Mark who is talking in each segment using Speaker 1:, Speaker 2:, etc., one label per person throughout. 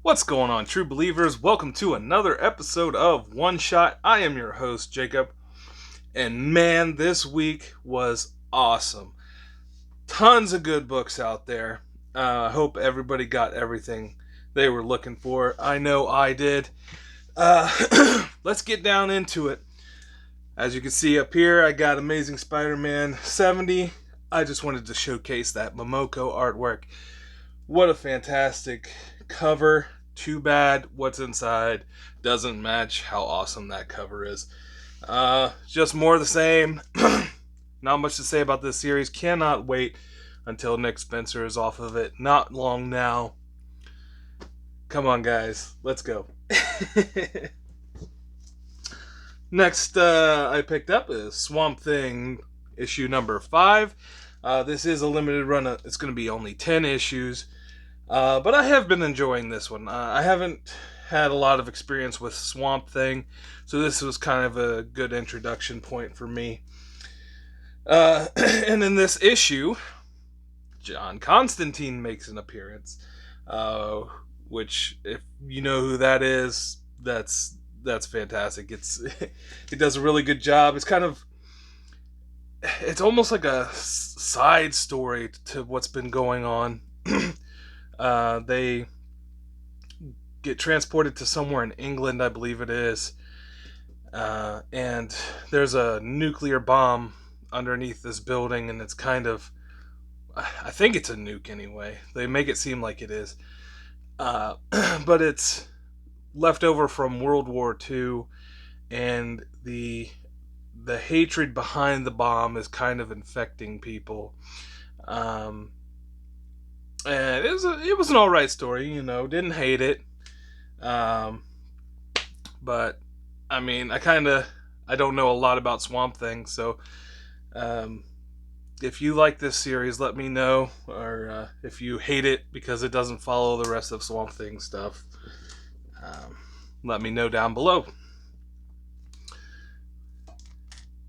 Speaker 1: What's going on, true believers? Welcome to another episode of One Shot. I am your host, Jacob, and man, this week was awesome. Tons of good books out there. I hope everybody got everything they were looking for. I know I did. Let's get down into it. As you can see up here, I got Amazing Spider-Man 70. I just wanted to showcase that Momoko artwork. What a fantastic cover. Too bad what's inside doesn't match how awesome that cover is. Just more of the same. Not much to say about this series. Cannot wait until Nick Spencer is off of it. Not long now. Come on, guys. Let's go. Next, I picked up is Swamp Thing issue number 5. This is a limited run. It's going to be only 10 issues. But I have been enjoying this one. I haven't had a lot of experience with Swamp Thing, so this was kind of a good introduction point for me. And in this issue, John Constantine makes an appearance, which, if you know who that is, that's fantastic. It does a really good job. It's almost like a side story to what's been going on. They get transported to somewhere in England, I believe it is, and there's a nuclear bomb underneath this building, and I think it's a nuke anyway. They make it seem like it is, but it's left over from World War II, and the hatred behind the bomb is kind of infecting people. And it was an alright story, didn't hate it. But I mean, I don't know a lot about Swamp Thing, so if you like this series, let me know, or if you hate it because it doesn't follow the rest of Swamp Thing stuff, let me know down below.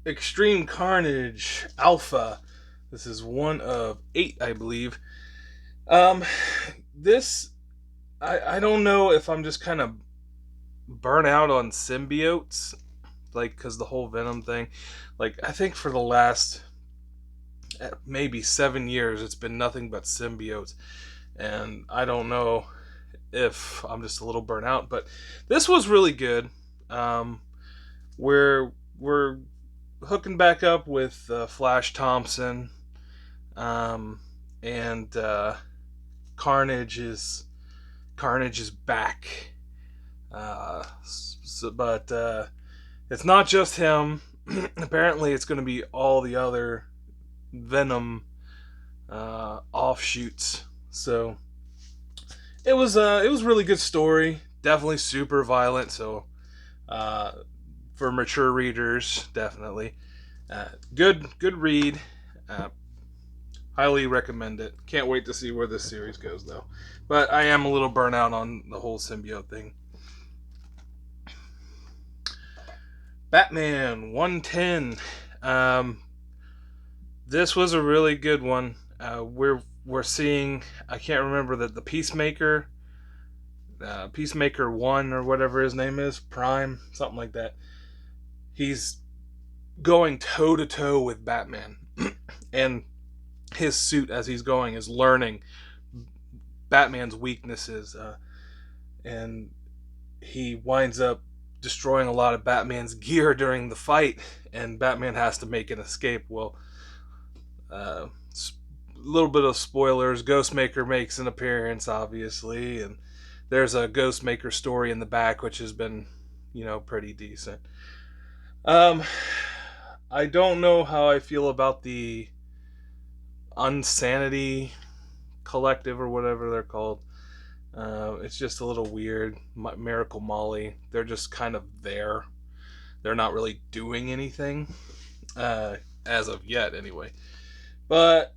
Speaker 1: Extreme Carnage Alpha. This is one of 8, I believe. This, I don't know if I'm just kind of burnt out on symbiotes, because the whole Venom thing. I think for the last maybe 7 years, it's been nothing but symbiotes, and I don't know if I'm just a little burnt out, but this was really good. We're hooking back up with Flash Thompson, and Carnage is back. But it's not just him. Apparently, it's going to be all the other Venom offshoots. So it was really good story. Definitely super violent. So for mature readers, definitely good read. Highly recommend it. Can't wait to see where this series goes, though. But I am a little burnt out on the whole symbiote thing. Batman 110. This was a really good one. We're seeing, I can't remember the Peacemaker, Peacemaker 1 or whatever his name is, Prime, something like that. He's going toe to toe with Batman, and his suit as he's going is learning Batman's weaknesses, and he winds up destroying a lot of Batman's gear during the fight, and Batman has to make an escape. Well, a little bit of spoilers. Ghostmaker makes an appearance, obviously, and there's a Ghostmaker story in the back, which has been, pretty decent. I don't know how I feel about the Unsanity Collective or whatever they're called. It's just a little weird. Miracle Molly, they're just kind of there. They're not really doing anything, as of yet anyway. But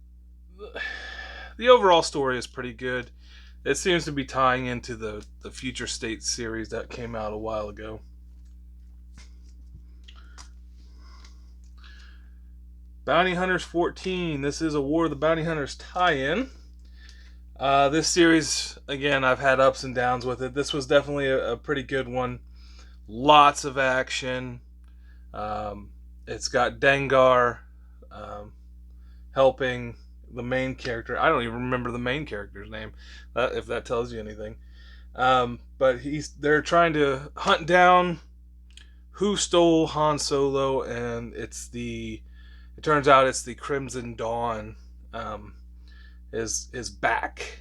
Speaker 1: the overall story is pretty good. It seems to be tying into the Future State series that came out a while ago. Bounty Hunters 14. This is a War of the Bounty Hunters tie-in. This series, again, I've had ups and downs with it. This was definitely a pretty good one. Lots of action. Um, it's got Dengar um, helping the main character. I don't even remember the main character's name, if that tells you anything. But they're trying to hunt down who stole Han Solo, and it turns out it's the Crimson Dawn um, is back.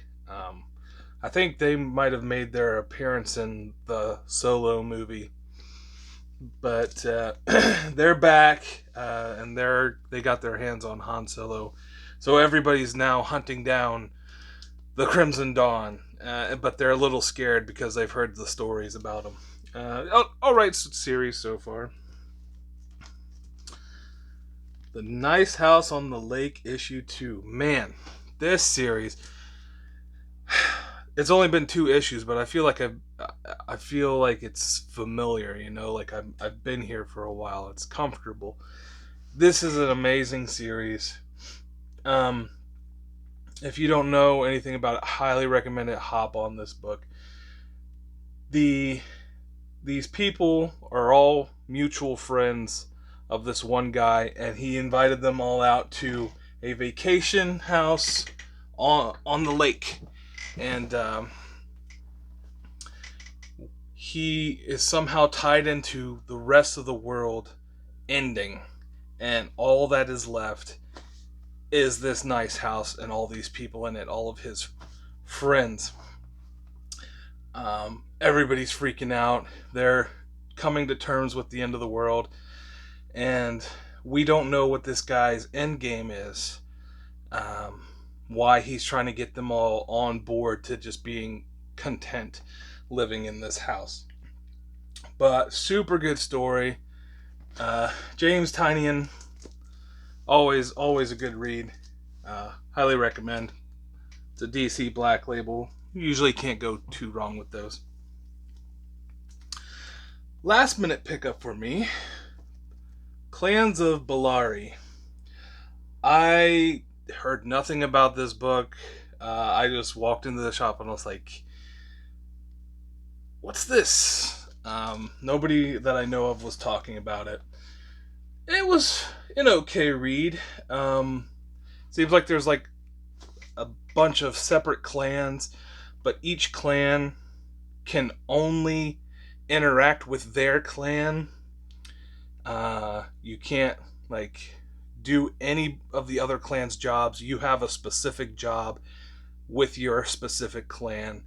Speaker 1: I think they might have made their appearance in the Solo movie, but they're back, and they got their hands on Han Solo, so everybody's now hunting down the Crimson Dawn, but they're a little scared because they've heard the stories about them. All right series so far. The Nice House on the Lake issue 2. Man, this series. It's only been 2 issues, but I feel like it's familiar. Like I've been here for a while. It's comfortable. This is an amazing series. If you don't know anything about it, highly recommend it. Hop on this book. These people are all mutual friends of this one guy, and he invited them all out to a vacation house on the lake, and he is somehow tied into the rest of the world ending, and all that is left is this nice house and all these people in it, all of his friends. Everybody's freaking out. They're coming to terms with the end of the world, and we don't know what this guy's end game is. Why he's trying to get them all on board to just being content living in this house. But super good story. James Tynion, always a good read. Highly recommend. It's a DC Black Label. You usually can't go too wrong with those. Last minute pickup for me. Clans of Bellari. I heard nothing about this book. I just walked into the shop and I was like, what's this? Nobody that I know of was talking about it. It was an okay read. Seems like there's like a bunch of separate clans, but each clan can only interact with their clan. You can't like do any of the other clan's jobs. You have a specific job with your specific clan.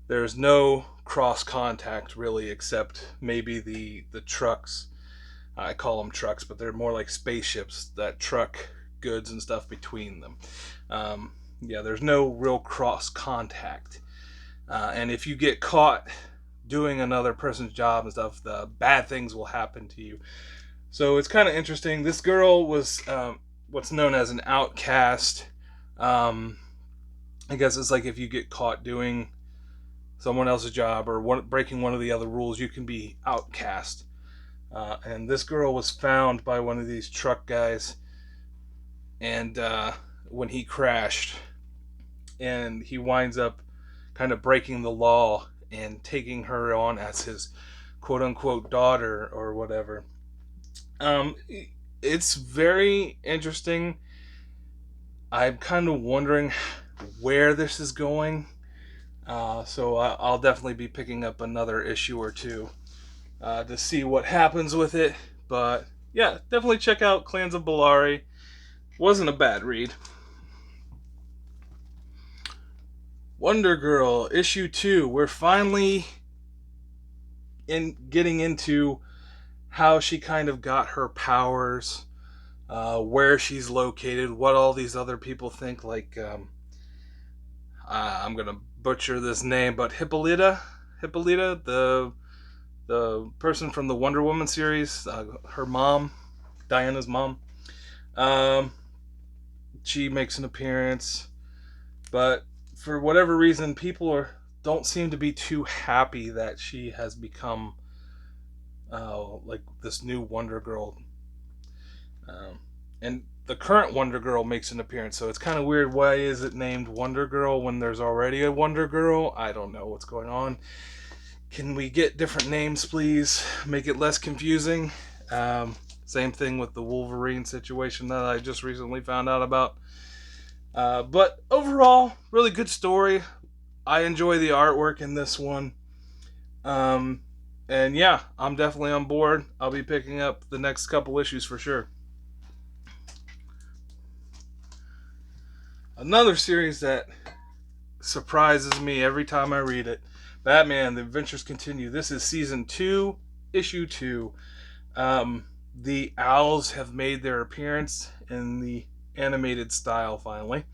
Speaker 1: There's no cross contact really, except maybe the trucks. I call them trucks, but they're more like spaceships that truck goods and stuff between them. There's no real cross contact. And if you get caught doing another person's job and stuff, the bad things will happen to you. So it's kind of interesting. This girl was what's known as an outcast. I guess it's like if you get caught doing someone else's job or breaking one of the other rules, you can be outcast. And this girl was found by one of these truck guys, and when he crashed, and he winds up kind of breaking the law and taking her on as his quote-unquote daughter or whatever. It's very interesting. I'm kind of wondering where this is going. So I'll definitely be picking up another issue or two to see what happens with it. But yeah, definitely check out Clans of Bellari. Wasn't a bad read. Wonder Girl issue 2. We're finally getting into how she kind of got her powers, where she's located, what all these other people think. Like, I'm gonna butcher this name, but Hippolyta, the person from the Wonder Woman series, her mom, Diana's mom. She makes an appearance, but for whatever reason, people don't seem to be too happy that she has become like this new Wonder Girl. And the current Wonder Girl makes an appearance. So it's kind of weird. Why is it named Wonder Girl when there's already a Wonder Girl? I don't know what's going on. Can we get different names, please? Make it less confusing. Same thing with the Wolverine situation that I just recently found out about. But overall, really good story. I enjoy the artwork in this one. And yeah, I'm definitely on board. I'll be picking up the next couple issues for sure. Another series that surprises me every time I read it, Batman, The Adventures Continue. This is Season 2, Issue 2. The owls have made their appearance in the animated style finally.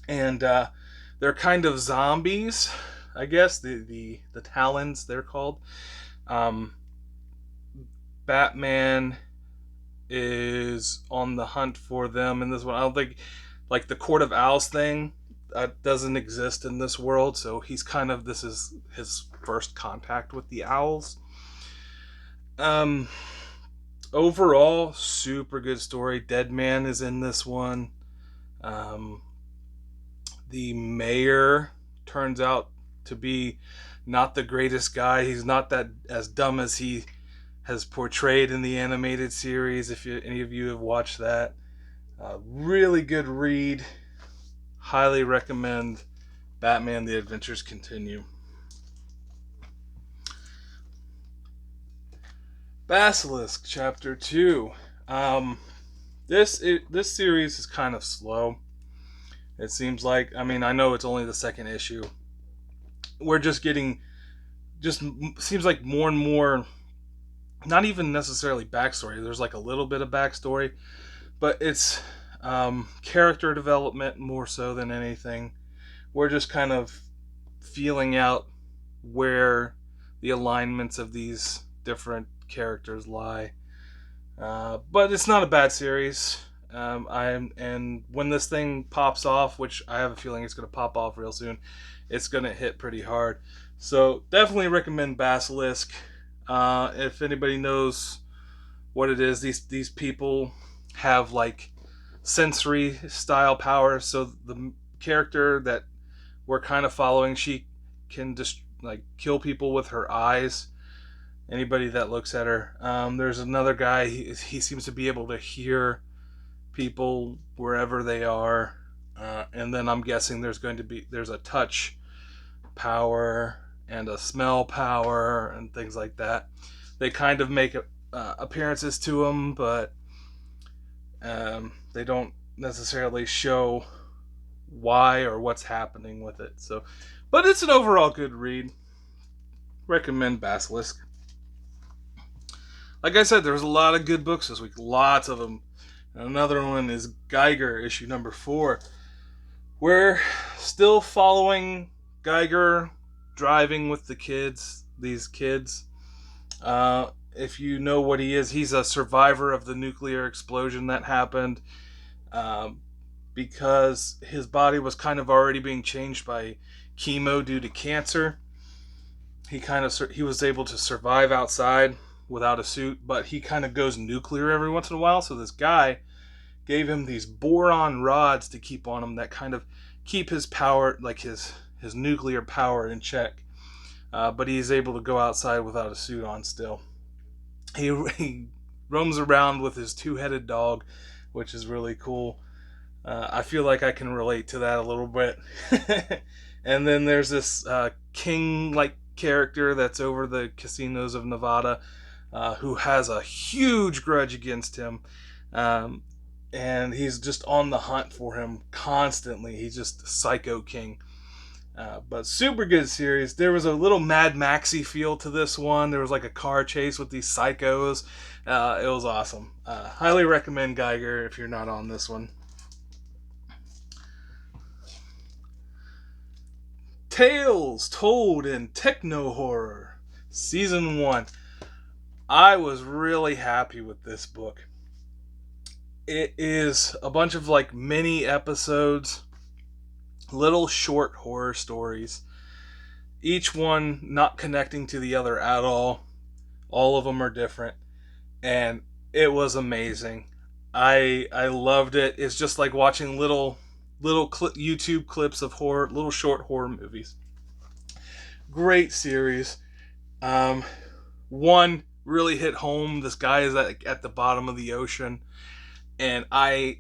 Speaker 1: And they're kind of zombies, I guess. The Talons, they're called. Batman is on the hunt for them in this one. I don't think, like, the Court of Owls thing doesn't exist in this world, so he's kind of, this is his first contact with the owls. Overall, super good story. Deadman is in this one. The mayor turns out to be not the greatest guy. He's not that as dumb as he has portrayed in the animated series. If any of you have watched that, really good read. Highly recommend Batman: The Adventures Continue. Basilisk Chapter 2. This series is kind of slow. It seems like, I mean, I know it's only the second issue. We're just getting, just seems like more and more, not even necessarily backstory. There's like a little bit of backstory, but it's character development more so than anything. We're just kind of feeling out where the alignments of these different characters lie. But it's not a bad series. And when this thing pops off, which I have a feeling it's going to pop off real soon, it's going to hit pretty hard. So definitely recommend Basilisk. If anybody knows what it is, these people have like sensory style powers. So the character that we're kind of following, she can just like kill people with her eyes. Anybody that looks at her. There's another guy. He seems to be able to hear people wherever they are. And then I'm guessing there's a touch power and a smell power and things like that. They kind of make appearances to them, but they don't necessarily show why or what's happening with it. So, but it's an overall good read. Recommend Basilisk. Like I said, there's a lot of good books this week. Lots of them. And another one is Geiger, issue number 4. We're still following Geiger driving with the kids. These kids. If you know what he is, he's a survivor of the nuclear explosion that happened. Because his body was kind of already being changed by chemo due to cancer. He was able to survive outside without a suit, but he kind of goes nuclear every once in a while. So this guy gave him these boron rods to keep on him that kind of keep his power, like his nuclear power, in check. But he's able to go outside without a suit on still. He roams around with his 2-headed dog, which is really cool. I feel like I can relate to that a little bit. And then there's this king-like character that's over the casinos of Nevada, who has a huge grudge against him. And he's just on the hunt for him constantly. He's just a psycho king. But super good series. There was a little Mad Maxy feel to this one. There was like a car chase with these psychos. It was awesome. Highly recommend Geiger if you're not on this one. Tales Told in Techno Horror, Season 1. I was really happy with this book. It is a bunch of like mini episodes, little short horror stories, each one not connecting to the other at all. All of them are different, and it was amazing. I loved it. It's just like watching little YouTube clips of horror, little short horror movies. Great series. Um, One really hit home. This guy is at the bottom of the ocean, and I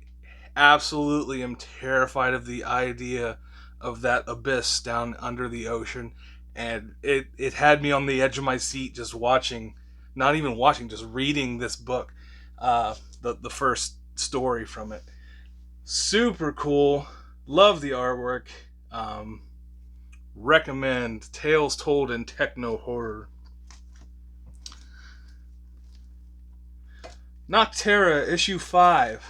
Speaker 1: absolutely am terrified of the idea of that abyss down under the ocean. And it had me on the edge of my seat just watching, not even watching, just reading this book, the first story from it. Super cool. Love the artwork. Um, Recommend Tales Told in Techno Horror. Nocterra issue 5.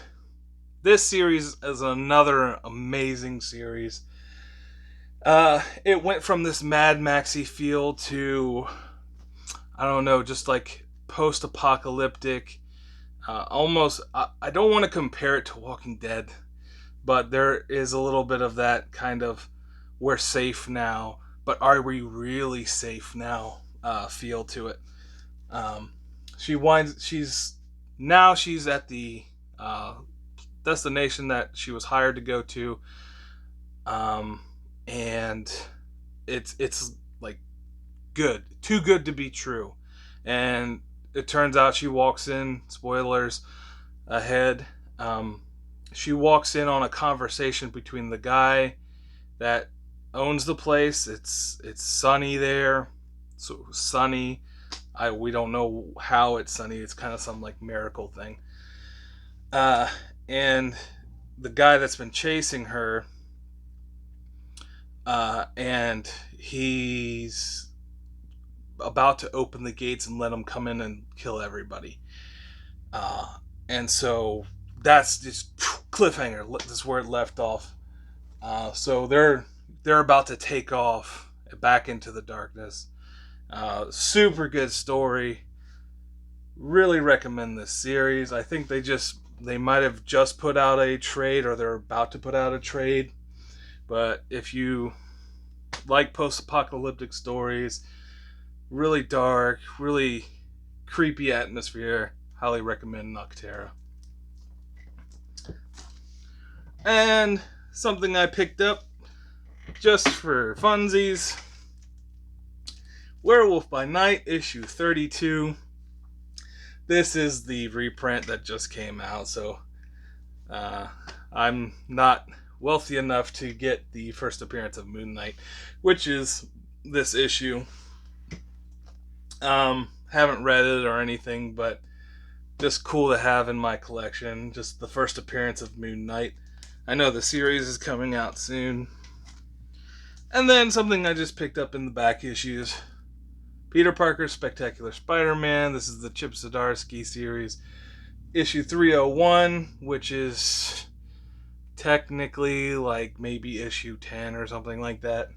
Speaker 1: This series is another amazing series. It went from this Mad Maxy feel to, I don't know, just like post-apocalyptic. Almost, I don't want to compare it to Walking Dead, but there is a little bit of that kind of we're safe now, but are we really safe now feel to it. Um, she's at the destination that she was hired to go to, and it's like too good to be true, and it turns out she walks in. Spoilers ahead. She walks in on a conversation between the guy that owns the place. It's sunny there, so sunny. We don't know how it's sunny. It's kind of some like miracle thing. Uh, and the guy that's been chasing her, and he's about to open the gates and let them come in and kill everybody. And so that's just cliffhanger. This is where it left off. So they're about to take off back into the darkness. Super good story. Really recommend this series. I think they might have just put out a trade, or they're about to put out a trade. But if you like post-apocalyptic stories, really dark, really creepy atmosphere, highly recommend Nocterra. And something I picked up just for funsies, Werewolf by Night, issue 32. This is the reprint that just came out, so I'm not wealthy enough to get the first appearance of Moon Knight, which is this issue. Haven't read it or anything, but just cool to have in my collection. Just the first appearance of Moon Knight. I know the series is coming out soon. And then something I just picked up in the back issues, Peter Parker's Spectacular Spider-Man. This is the Chip Zdarsky series, issue 301, which is technically like maybe issue 10 or something like that.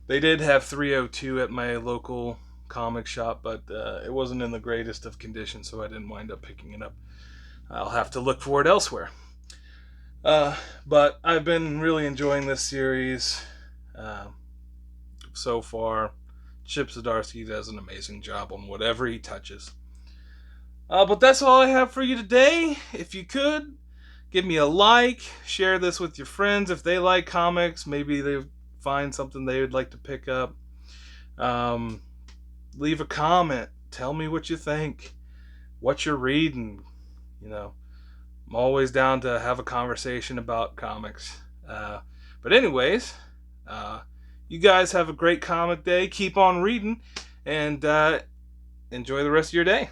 Speaker 1: They did have 302 at my local comic shop, but it wasn't in the greatest of condition, so I didn't wind up picking it up. I'll have to look for it elsewhere. But I've been really enjoying this series so far. Chip Zdarsky does an amazing job on whatever he touches. But that's all I have for you today. If you could, give me a like, share this with your friends if they like comics. Maybe they find something they would like to pick up. Leave a comment. Tell me what you think, what you're reading. I'm always down to have a conversation about comics. But anyways, you guys have a great comic day. Keep on reading, and enjoy the rest of your day.